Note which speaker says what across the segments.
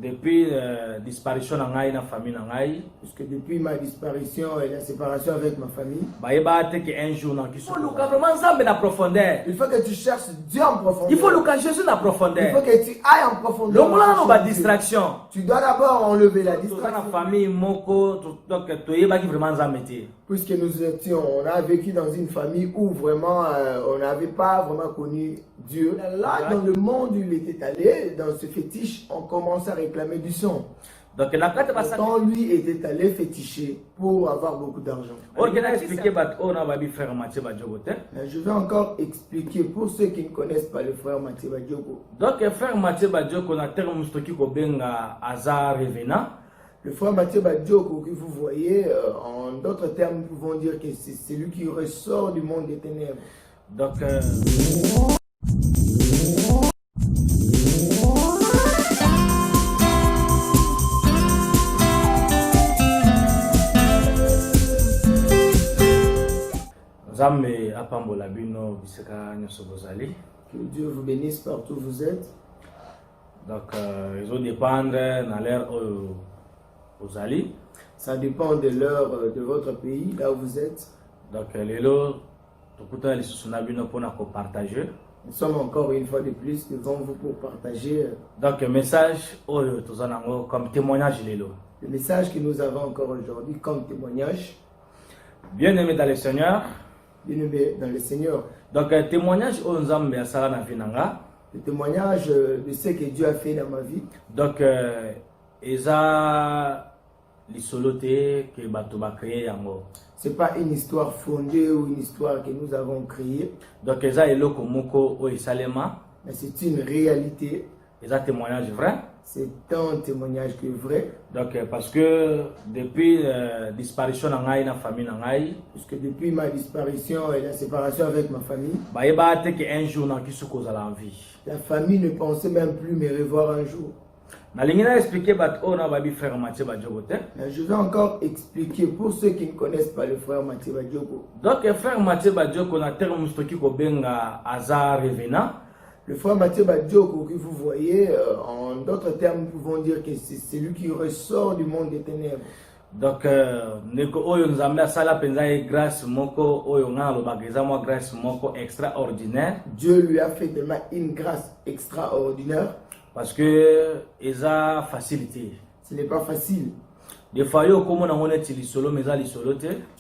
Speaker 1: depuis disparition de la famille,
Speaker 2: parce que depuis ma disparition et la séparation avec ma famille,
Speaker 1: un jour, il faut vraiment en profondeur.
Speaker 2: il faut que tu cherches Dieu en profondeur.
Speaker 1: Il faut le Jésus en profondeur.
Speaker 2: Il faut que tu ailles en profondeur.
Speaker 1: Le distraction.
Speaker 2: Tu dois d'abord enlever la distraction.
Speaker 1: Famille,
Speaker 2: Puisque on a vécu dans une famille où vraiment on n'avait pas vraiment connu Dieu. Là, dans le monde où il était allé, dans ce fétiche, on commence à réclamer du son.
Speaker 1: Donc,
Speaker 2: quand lui était allé féticher pour avoir beaucoup d'argent. Je vais encore expliquer pour ceux qui ne connaissent pas le frère Mathieu Badioko.
Speaker 1: Donc, le frère Mathieu Badioko,
Speaker 2: le frère Mathieu Badioko que vous voyez, en d'autres termes, nous pouvons dire que c'est celui qui ressort du monde des ténèbres.
Speaker 1: Donc,
Speaker 2: que Dieu vous bénisse partout où vous êtes.
Speaker 1: Donc, ils ont dépendre dans l'heure aux alliés.
Speaker 2: Ça dépend de l'heure de votre pays, là où vous êtes.
Speaker 1: Donc, les lots, pour partager.
Speaker 2: Nous sommes encore une fois de plus devant vous pour partager.
Speaker 1: Donc, le message comme témoignage.
Speaker 2: Le message que nous avons encore aujourd'hui comme témoignage.
Speaker 1: Bien aimé dans le Seigneur.
Speaker 2: Bien aimé dans le Seigneur.
Speaker 1: Donc, témoignage aux hommes,
Speaker 2: le témoignage de ce que Dieu a fait dans ma vie.
Speaker 1: Donc,
Speaker 2: c'est pas une histoire fondée ou une histoire que nous avons créée.
Speaker 1: Donc, mais
Speaker 2: c'est une réalité.
Speaker 1: C'est un témoignage vrai.
Speaker 2: C'est un témoignage qui est vrai.
Speaker 1: Donc, parce que depuis la disparition de la famille,
Speaker 2: parce que depuis ma disparition et la séparation avec ma famille,
Speaker 1: un jour,
Speaker 2: la famille ne pensait même plus me revoir un jour. Je vais encore expliquer pour ceux qui ne connaissent pas le frère Mathieu Badioko.
Speaker 1: Donc, le frère Mathieu Badioko,
Speaker 2: le frère Mathieu Badioko que vous voyez, en d'autres termes, nous pouvons dire que c'est celui qui ressort du monde des ténèbres.
Speaker 1: Donc, extraordinaire.
Speaker 2: Dieu lui a fait tellement une grâce extraordinaire.
Speaker 1: Parce que ils ont facilité.
Speaker 2: Ce n'est pas facile.
Speaker 1: Des fois,
Speaker 2: tu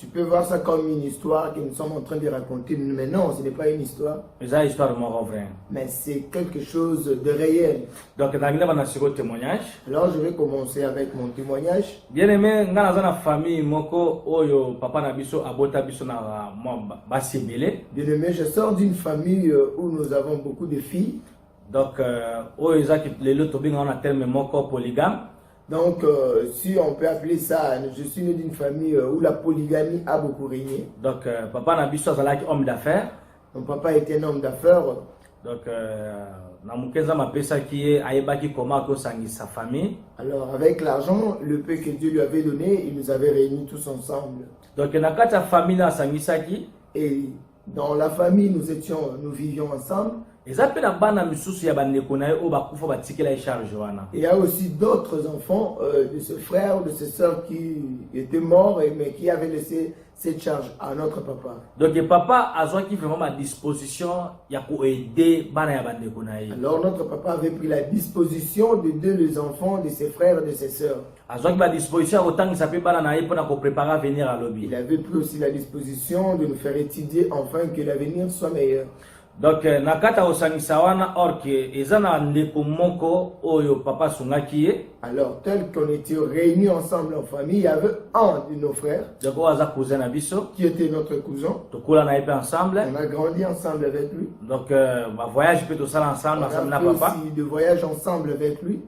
Speaker 2: peux voir ça comme une histoire que nous sommes en train de raconter. Mais non, ce n'est pas une histoire. Mais c'est quelque chose de réel.
Speaker 1: Donc, témoignage.
Speaker 2: Alors, je vais commencer avec mon témoignage.
Speaker 1: Bien aimé, dans la famille, papa
Speaker 2: bien aimé, je sors d'une famille où nous avons beaucoup de filles.
Speaker 1: Donc, on a terme polygame.
Speaker 2: Donc, si on peut appeler ça, je suis né d'une famille où la polygamie a beaucoup régné.
Speaker 1: Donc, papa n'a pas homme d'affaires.
Speaker 2: Mon papa était un homme d'affaires.
Speaker 1: Donc, sa famille.
Speaker 2: Alors, avec l'argent, le peu que Dieu lui avait donné, il nous avait réunis tous ensemble.
Speaker 1: Donc,
Speaker 2: et dans la famille, nous vivions ensemble.
Speaker 1: Il y
Speaker 2: a aussi d'autres enfants de ce frère ou de ces sœurs qui étaient morts mais qui avaient laissé cette charge à notre papa.
Speaker 1: Donc le papa a vraiment à disposition pour aider.
Speaker 2: Alors notre papa avait pris la disposition d'aider les enfants de ses frères et de ses sœurs.
Speaker 1: Il avait
Speaker 2: pris aussi la disposition de nous faire étudier afin que l'avenir soit meilleur.
Speaker 1: Donc, nakata osangisawana orke ezana ndeko moko oyo papa sungaki.
Speaker 2: Alors, tel qu'on était réunis ensemble en famille, il y avait un de nos frères qui était notre cousin.
Speaker 1: On
Speaker 2: a grandi ensemble avec lui.
Speaker 1: Donc, voyage peut aussi ensemble.
Speaker 2: On a fait aussi de voyages ensemble avec lui.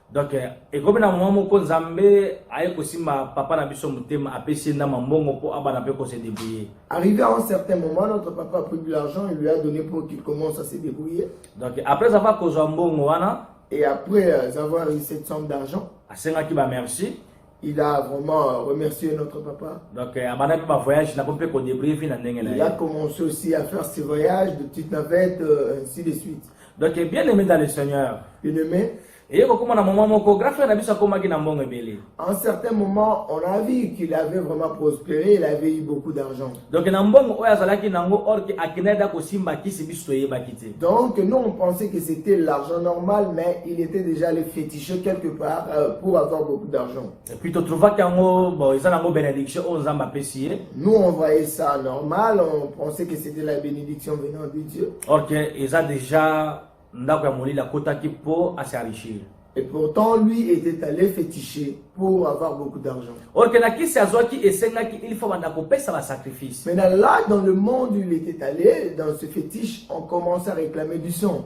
Speaker 1: Donc, et comme na moment ko nzambe aye kosimba papa na biso mutema apesi na mambongo po abana pe ko se débrouiller.
Speaker 2: Arrivé à un certain moment, notre papa a pris de l'argent et lui a donné pour qu'il commence à se débrouiller.
Speaker 1: Donc, après avoir causé mbongo wana
Speaker 2: et après avoir eu cette somme d'argent,
Speaker 1: asengaki ba merci.
Speaker 2: Il a vraiment remercié notre papa.
Speaker 1: Donc, abana pe ba voyage na ko pe ko débrouiller fi na ndenge na.
Speaker 2: Il a commencé aussi à faire ses voyages de petites navettes ainsi de suite.
Speaker 1: Donc, bien aimé dans le Seigneur.
Speaker 2: Bien aimé.
Speaker 1: Et comme na moment moko grand frère na biso akoma ki na mbongo ebele.
Speaker 2: À un certain moment, on a vu qu'il avait vraiment prospéré, il avait eu beaucoup d'argent.
Speaker 1: Donc na mbongo oyo azalaki nango or ki akineda ko simba kisi biso yebaki te.
Speaker 2: Donc nous on pensait que c'était l'argent normal, mais il était déjà allé féticher quelque part pour avoir beaucoup d'argent.
Speaker 1: Et puis tu trouves qu'ango bon ils ont bénédiction on zamba pesi.
Speaker 2: Nous on voyait ça normal, on pensait que c'était la bénédiction venant de Dieu.
Speaker 1: Or que ils ont déjà ndako ya molila kotaki po s'enrichir.
Speaker 2: Et pourtant lui était allé féticher pour avoir beaucoup d'argent.
Speaker 1: Or que na kisi azwaki esengaki il faut banda ko pesa ba sacrifice.
Speaker 2: Maintenant là dans le monde où il était allé, dans ce fétiche, on commence à réclamer du sang.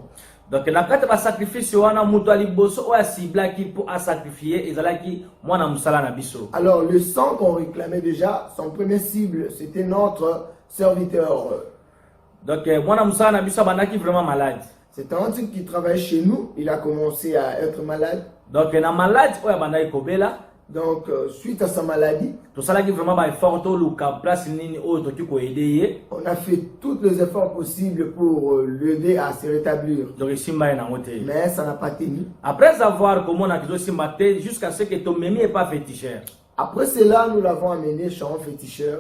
Speaker 1: Donc na kati ba sacrifice wana mutu ali boso o asiblaki pour a sacrifier ezalaki mwana musala na biso.
Speaker 2: Alors le sang qu'on réclamait déjà, son premier cible, c'était notre serviteur.
Speaker 1: Donc mwana musala na biso bandaki vraiment malade.
Speaker 2: C'est un type qui travaille chez nous, il a commencé à être malade.
Speaker 1: Donc na malade oya bandaki kobela.
Speaker 2: Donc suite à sa maladie,
Speaker 1: to salaki vraiment ba effort to luka place nini o to ki ko aider.
Speaker 2: On a fait tous les efforts possibles pour l'aider à se rétablir.
Speaker 1: Donc simba na ngote.
Speaker 2: Mais ça n'a pas tenu.
Speaker 1: Après avoir comment on a kizo simba te jusqu'à ce que ton memi est pas féticheur.
Speaker 2: Après cela, nous l'avons amené chez un féticheur.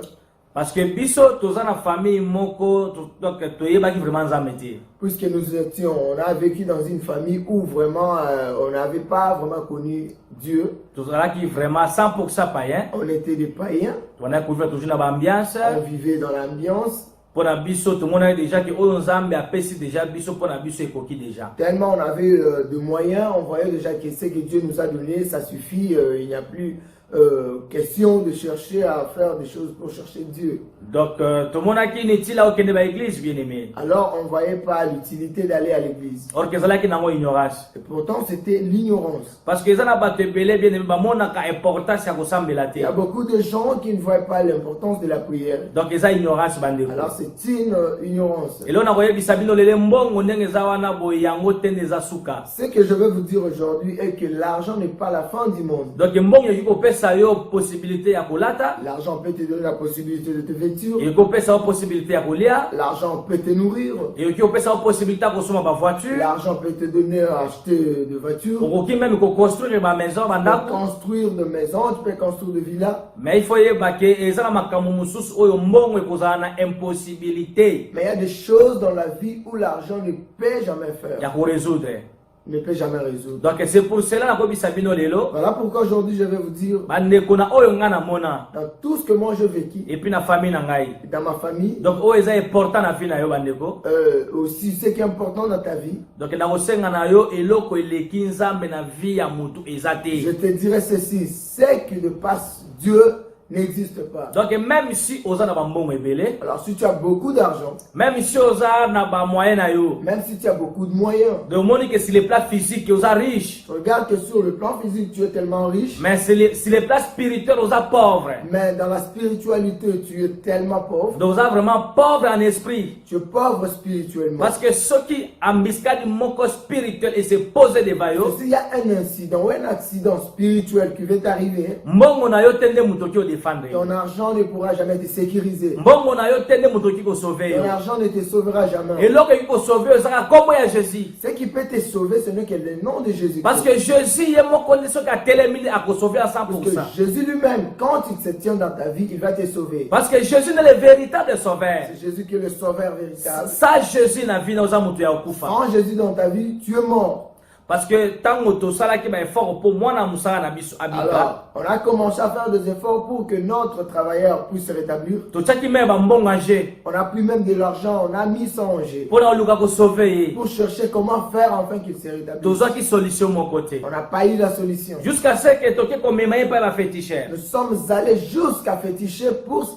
Speaker 1: Parce que biso toza na famille moko donc to yebaki vraiment zameti.
Speaker 2: Puisque nous étions, on a vécu dans une famille où vraiment on n'avait pas vraiment connu Dieu.
Speaker 1: Tozalaki vraiment 100% païen.
Speaker 2: On était des païens.
Speaker 1: On a couvert toujours dans l'ambiance.
Speaker 2: On vivait dans l'ambiance.
Speaker 1: Pour la biso tout le monde a déjà que Nzambe a pesi déjà biso pour la biso ekoki déjà.
Speaker 2: Tellement on avait de moyens, on voyait déjà que ce que Dieu nous a donné, ça suffit, il n'y a plus question de chercher à faire des choses pour chercher Dieu.
Speaker 1: Donc tout le monde a qui n'est là au Kenya ba église bien aimé.
Speaker 2: Alors on voyait pas l'utilité d'aller à l'église.
Speaker 1: Or que cela qui n'a pas ignorance.
Speaker 2: Et pourtant c'était l'ignorance.
Speaker 1: Parce que ça n'a pas te belé bien aimé ba mona ka importance ya ko sambela te.
Speaker 2: Il y a beaucoup de gens qui ne voient pas l'importance de la prière.
Speaker 1: Donc ça ignorance bandeko.
Speaker 2: Alors c'est une ignorance.
Speaker 1: Et là on a voyé bisabino lele mbongo ndenge za wana bo yango tende za suka.
Speaker 2: Ce que je vais vous dire aujourd'hui est que l'argent n'est pas la fin du monde.
Speaker 1: Donc mbongo yiko pesa yo possibilité ya kolata.
Speaker 2: L'argent peut te donner la possibilité de te vêtir.
Speaker 1: Et ko pesa possibilité ya kolia.
Speaker 2: L'argent peut te nourrir.
Speaker 1: Et ko pesa possibilité ya kosoma ba voiture.
Speaker 2: L'argent peut te donner à acheter de voitures.
Speaker 1: Ko ki même ko construire ba maison banda
Speaker 2: construire de maisons, tu peux construire de villas.
Speaker 1: Mais il faut yeba ke ezala makambo mususu oyo mbongo ekozala na impossibilité.
Speaker 2: Mais il y a des choses dans la vie où l'argent ne peut jamais faire.
Speaker 1: Ya ko résoudre.
Speaker 2: Ne peut jamais résoudre.
Speaker 1: Donc c'est pour cela na ko bisabino lelo.
Speaker 2: Voilà pourquoi aujourd'hui je vais vous dire
Speaker 1: Bandeko na oyo nga na mona.
Speaker 2: dans tout ce que moi j'ai vécu.
Speaker 1: Et puis na famille na ngai.
Speaker 2: Dans ma famille.
Speaker 1: Donc oyo eza important na vie na yo bandeko.
Speaker 2: Aussi ce qui est important dans ta vie.
Speaker 1: Donc na kosenga na yo eloko eleki Nzambe na vie ya mutu ezate.
Speaker 2: Je te dirais ceci, ce qui ne passe Dieu n'existe pas.
Speaker 1: Donc même si oza na ba mbongo ebele,
Speaker 2: alors si tu as beaucoup d'argent,
Speaker 1: même si oza na ba moyen na yo,
Speaker 2: même si tu as beaucoup de moyens,
Speaker 1: de moni que sur le plan physique oza riche,
Speaker 2: regarde que sur le plan physique tu es tellement riche,
Speaker 1: mais sur le plan spirituel oza pauvre.
Speaker 2: Mais dans la spiritualité tu es tellement pauvre.
Speaker 1: Donc oza vraiment pauvre en esprit.
Speaker 2: Tu es pauvre spirituellement.
Speaker 1: Parce que ceux qui embuscadent mon corps spirituel et se posent des baillots,
Speaker 2: s'il y a un incident ou un accident spirituel qui va t'arriver,
Speaker 1: mbongo na yo tende mutoki o défendre.
Speaker 2: Ton argent ne pourra jamais te sécuriser.
Speaker 1: Mbongo na yo tende mutoki ko sauver.
Speaker 2: Ton argent ne te sauvera jamais.
Speaker 1: Et lorsque il faut sauver, ça comme ya Jésus.
Speaker 2: Ce qui peut te sauver, ce n'est que le nom de Jésus.
Speaker 1: Parce que Jésus est mon condition qu'à télémine à te sauver à 100%.
Speaker 2: Parce que Jésus lui-même, quand il se tient dans ta vie, il va te sauver.
Speaker 1: Parce que Jésus est le véritable sauveur.
Speaker 2: C'est Jésus qui est le sauveur véritable.
Speaker 1: Ça Jésus na vie na ozamutu ya okufa.
Speaker 2: Sans Jésus dans ta vie, tu es mort.
Speaker 1: Parce que tant que tu sala qui ba effort pour moi na musala na biso abika.
Speaker 2: Alors, on a commencé à faire des efforts pour que notre travailleur puisse se rétablir.
Speaker 1: To tsaki même ba mbonganger.
Speaker 2: On a pris même de l'argent, on a mis ça en jeu.
Speaker 1: Pour na luka ko sauver.
Speaker 2: Pour chercher comment faire afin qu'il se rétablisse.
Speaker 1: To zaki solution mon côté.
Speaker 2: On n'a pas eu la solution.
Speaker 1: Jusqu'à ce que toke ko memaye pa la féticheur.
Speaker 2: Nous sommes allés jusqu'à féticher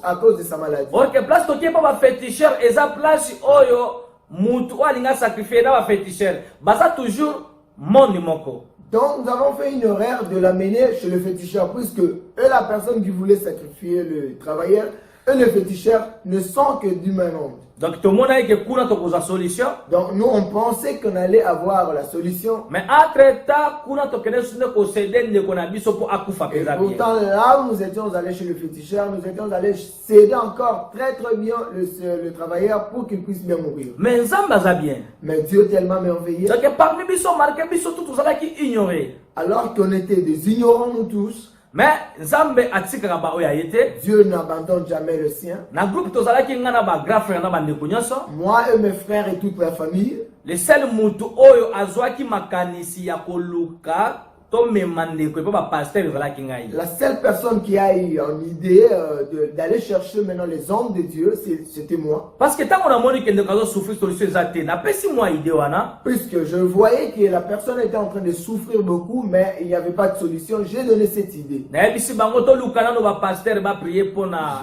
Speaker 2: à cause de sa maladie.
Speaker 1: Or que place toke pa ba féticheur eza place oyo mutu alinga sacrifier na ba féticheur. Baza toujours monde moko.
Speaker 2: Donc nous avons fait une erreur de l'amener chez le féticheur puisque eux, la personne qui voulait sacrifier le travailleur, Et les féticheurs ne sont que du même monde.
Speaker 1: Donc tout le monde a que kuna to koza solution.
Speaker 2: Donc nous, on pensait qu'on allait avoir la solution.
Speaker 1: Mais entre temps, kuna to kene sunne ko céder ne kona biso pour akufa
Speaker 2: Et
Speaker 1: peza bien.
Speaker 2: pourtant, là où nous étions allés chez le féticheur, nous étions allés céder encore très bien le travailleur pour qu'il puisse bien mourir.
Speaker 1: Mais nzamba za bien.
Speaker 2: Mais Dieu tellement merveilleux.
Speaker 1: Donc parmi biso marqué biso tout ça qui ignorer.
Speaker 2: Alors qu'on était des ignorants nous tous,
Speaker 1: Mais nzambe atikaka ba oya yete.
Speaker 2: Dieu n'abandonne jamais le sien.
Speaker 1: Na groupe to zala ki ngana ba grand frère na ba ndeko nyonso.
Speaker 2: Moi et mes frères et toute la famille,
Speaker 1: Le seul mutu oyo azwaki makanisi ya koluka to memandeko pe ba pasteur zala ki ngai.
Speaker 2: la seule personne qui a eu une idée d'aller chercher maintenant les hommes de Dieu, c'était moi.
Speaker 1: Parce que tant on a moni que ndeko souffrir solution zate na pesi moi idée wana.
Speaker 2: Puisque je voyais que la personne était en train de souffrir beaucoup, mais il n'y avait pas de solution, j'ai donné cette idée.
Speaker 1: Na bisi bango to lukana no ba pasteur ba prier pour na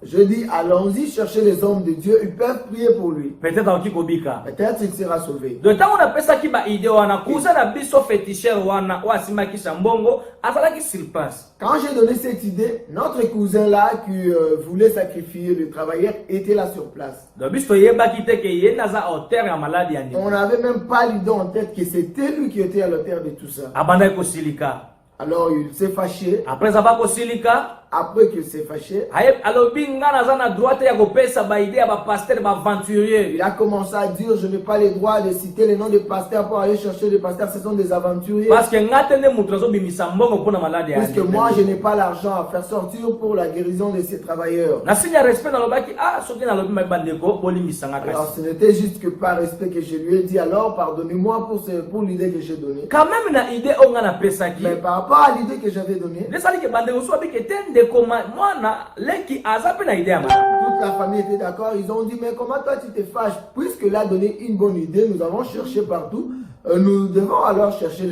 Speaker 2: Je dis, allons-y chercher les hommes de Dieu, ils peuvent prier pour lui.
Speaker 1: peut-être en kikobika.
Speaker 2: Peut-être il sera sauvé.
Speaker 1: De temps on a pesa ki ba idée wana kuza na biso féticheur wana wa simaki shambongo azala ki sur place.
Speaker 2: Quand j'ai donné cette idée, notre cousin là qui voulait sacrifier le travailleur était là sur place.
Speaker 1: Donc biso yeba ki te ke ye naza auteur ya maladie andi.
Speaker 2: On n'avait même pas l'idée en tête que c'était lui qui était à l'auteur de tout ça.
Speaker 1: Abanda ko silika.
Speaker 2: Alors il s'est fâché.
Speaker 1: Après ça va ko silika.
Speaker 2: Après qu'il s'est fâché,
Speaker 1: alobi nga naza na droite ya kopesa ba idée ya ba pasteur ba aventurier.
Speaker 2: il a commencé à dire, je n'ai pas le droit de citer les noms des pasteurs pour aller chercher des pasteurs, ce sont des aventuriers.
Speaker 1: Parce que nga tende mutu zo bimisa mbongo pona maladie andi.
Speaker 2: Puisque moi je n'ai pas l'argent à faire sortir pour la guérison de ces travailleurs.
Speaker 1: Na signe respect na lobaki soki na lobi bandeko bolimisa nga
Speaker 2: Alors
Speaker 1: kasi.
Speaker 2: ce n'était juste que par respect que je lui ai dit, alors pardonnez-moi pour l'idée que j'ai donnée.
Speaker 1: Quand même na idée onga na pesa ki.
Speaker 2: Mais par rapport à l'idée que j'avais donnée,
Speaker 1: Lesali ke bandeko so bi ke tende koma mwana leki azape na idée ya mala.
Speaker 2: toute la famille était d'accord. Ils ont dit, mais comment toi tu te fâches? Puisqu'il a donné une bonne idée, nous avons cherché partout. Nous devons alors chercher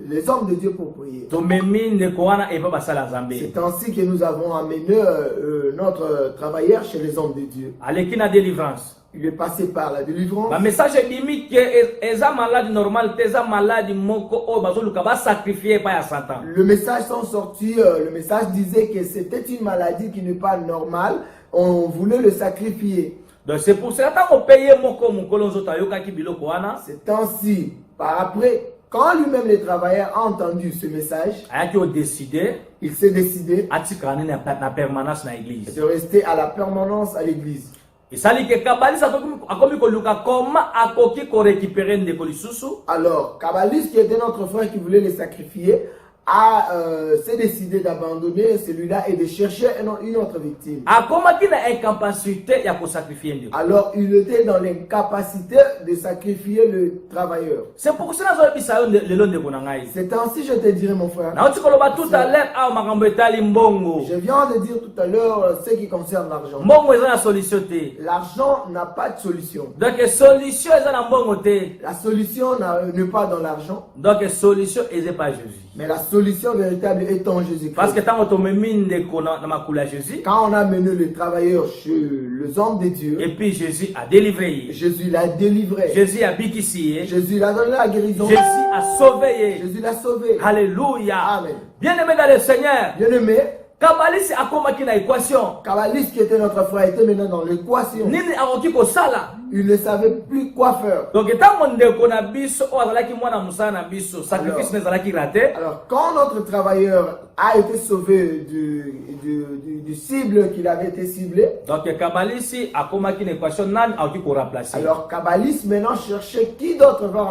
Speaker 2: les hommes de Dieu pour prier.
Speaker 1: To memi ndeko wana eba basala nzambe.
Speaker 2: C'est ainsi que nous avons amené notre travailleur chez les hommes de Dieu.
Speaker 1: Aleki na délivrance.
Speaker 2: Il est passé par la délivrance.
Speaker 1: Ba message bimi ke eza malade normal te eza malade moko o bazoluka ba sacrifier pa ya Satan.
Speaker 2: Le message sont sortis, le message disait que c'était une maladie qui n'est pas normale. On voulait le sacrifier.
Speaker 1: Donc c'est pour cela qu'on paye moko mukolo nzota yoka ki biloko wana.
Speaker 2: C'est ainsi. Par après, quand lui-même le travailleur a entendu ce message,
Speaker 1: Ayaki o décider
Speaker 2: il s'est décidé
Speaker 1: atika na permanence na église.
Speaker 2: de rester à la permanence à l'église.
Speaker 1: Esali ke kabalisa akomi koluka comment akoki ko récupérer ndeko lisusu.
Speaker 2: Alors, Kabbalis, qui était notre frère qui voulait les sacrifier, s'est décidé d'abandonner celui-là et de chercher une autre victime.
Speaker 1: Akomaki na incapacité ya ko sacrifier ndeko.
Speaker 2: Alors, il était dans l'incapacité de sacrifier le travailleur.
Speaker 1: C'est pour cela que je lelo ndeko na ngai.
Speaker 2: C'est ainsi, je te dirais, mon frère.
Speaker 1: Na otikoloba tout à l'heure a makambo etali mbongo.
Speaker 2: Je viens de dire tout à l'heure ce qui concerne l'argent.
Speaker 1: Mbongo eza na solution te.
Speaker 2: L'argent n'a pas de solution.
Speaker 1: Donc solution eza na mbongo te.
Speaker 2: La solution n'est pas dans l'argent.
Speaker 1: Donc solution eza pas Jésus.
Speaker 2: Mais la solution véritable est en Jésus-Christ.
Speaker 1: Parce que tant on tombe mine de na makula Jésus.
Speaker 2: Quand on a mené les travailleurs chez les hommes de Dieu,
Speaker 1: Et puis Jésus a délivré.
Speaker 2: Jésus l'a délivré.
Speaker 1: Jésus a bikisi.
Speaker 2: Jésus l'a donné la guérison.
Speaker 1: Jésus a sauvé.
Speaker 2: Jésus l'a sauvé.
Speaker 1: Alléluia.
Speaker 2: Amen.
Speaker 1: Bien-aimé dans le Seigneur.
Speaker 2: Bien-aimé,
Speaker 1: Kabalisi akomaki na équation.
Speaker 2: Kabbalis, qui était notre frère, était maintenant dans l'équation.
Speaker 1: Nini akoki ko sala.
Speaker 2: Il ne savait plus quoi faire.
Speaker 1: Donc tant ndeko na biso o azalaki mwana musala na biso sacrifice nezalaki raté.
Speaker 2: Alors, quand notre travailleur a été sauvé du cible qu'il avait été ciblé,
Speaker 1: Donc Kabalisi akomaki na équation nan akoki ko remplacer.
Speaker 2: alors Kabbalis maintenant cherchait qui d'autre va